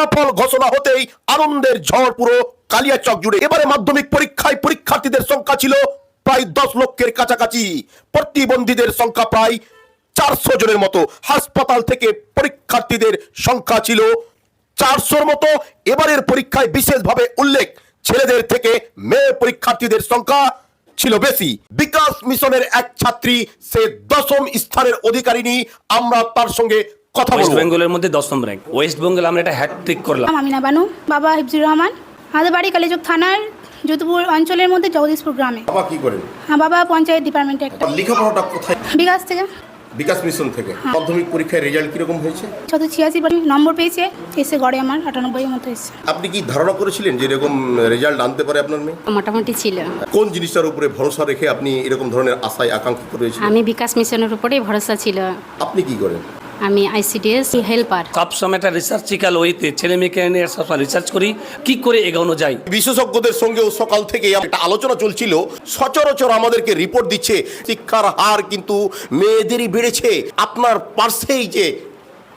ফলাফল ঘোষণা হতেই আনন্দের ঝড় পুরো কালিয়াচক জুড়ে। এবারে মাধ্যমিক পরীক্ষায় পরীক্ষার্থীদের সংখ্যা ছিল প্রায় 10 লক্ষের কাছাকাছি, প্রতিবন্ধীদের সংখ্যা প্রায় 400 জনের মতো। হাসপাতাল থেকে পরীক্ষার্থীদের সংখ্যা ছিল 400-র মতো। এবারের পরীক্ষায় বিশেষভাবে উল্লেখ, ছেলেদের থেকে মেয়ে পরীক্ষার্থীদের সংখ্যা ছিল বেশি। বিকাশ মিশনের এক ছাত্রী, সে 10ম স্থানের অধিকারিণী। আমরা তার সঙ্গে কথা বলবো। ওয়েস্ট বেঙ্গলের মধ্যে 10ম র্যাঙ্ক। ওয়েস্ট বেঙ্গল আমরা একটা হ্যাটট্রিক করলাম। আমিনা বানু, বাবা হিফজুর রহমান, আমাদের বাড়ি কালিয়াচক থানার যদুপুর অঞ্চলের মধ্যে জগদীশপুর গ্রামে। বাবা কি করেন? হ্যাঁ, বাবা পঞ্চায়েত ডিপার্টমেন্টে একটা। লেখাপড়াটা কোথায়? বিকাশ থেকে। বিকাশ মিশন থেকে। মাধ্যমিক পরীক্ষায় রেজাল্ট কিরকম হয়েছে? 86 নম্বর পেয়েছে, এসে গড়ে আমার 98 মতো এসেছে। আপনি কি ধারণা করেছিলেন যে এরকম রেজাল্ট আনতে পারে আপনার মেয়ে? মোটামুটি ছিল। কোন জিনিসটার উপরে ভরসা রেখে আপনি এরকম ধরনের আশায় আকাঙ্ক্ষিত রয়েছেন? আমি বিকাশ মিশনের উপরেই ভরসা ছিল। আপনি কি করেন? আমি আইসিডিএস হেল্পার। সবসময় একটা রিসার্চিক্যাল ওয়েতে ছেলে মেয়েকে নিয়ে সবসময় রিসার্চ করি কি করে এগোনো যায়। বিশেষজ্ঞদের সঙ্গেও সকাল থেকে একটা আলোচনা চলছিল। সচরাচর আমাদেরকে রিপোর্ট দিচ্ছে শিক্ষার হার কিন্তু মেয়েদেরই বেড়েছে। আপনার পার্শ্বেই যে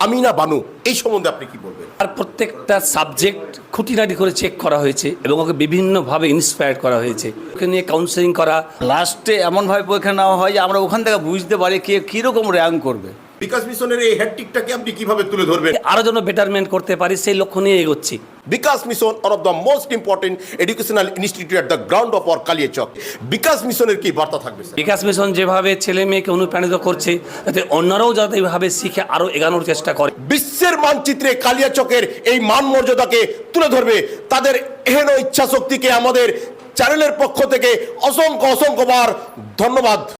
আমিনা বানু, এই সম্বন্ধে আপনি কি বলবেন? আর প্রত্যেকটা সাবজেক্ট খুঁটিনাটি করে চেক করা হয়েছে এবং ওকে বিভিন্নভাবে ইন্সপায়ার করা হয়েছে। ওকে নিয়ে কাউন্সেলিং করা। লাস্টে এমনভাবে পরীক্ষা নেওয়া হয় যে আমরা ওখান থেকে বুঝতে পারি কে কীরকম র্যাঙ্ক করবে। বিকাশ মিশনের এই হ্যাটট্রিকটাকে আপনি কিভাবে তুলে ধরবেন? আরও যেন বেটারমেন্ট করতে পারি সেই লক্ষ্য নিয়ে এগোচ্ছি। Bikash mission one of the most important educational institute at the ground of our Kaliachak. Bikash মিশনের কি বার্তা থাকবে স্যার? বিকাশ মিশন যেভাবে ছেলে মেয়েকে অনুপ্রাণিত করছে, যাতে অন্যরাও যাতে এইভাবে শিখে আরও এগানোর চেষ্টা করে। বিশ্বের মানচিত্রে কালিয়াচকের এই মান মর্যাদাকে তুলে ধরবে। তাদের এহেন ইচ্ছা শক্তিকে আমাদের চ্যানেলের পক্ষ থেকে অসংখ্য অসংখ্যবার ধন্যবাদ।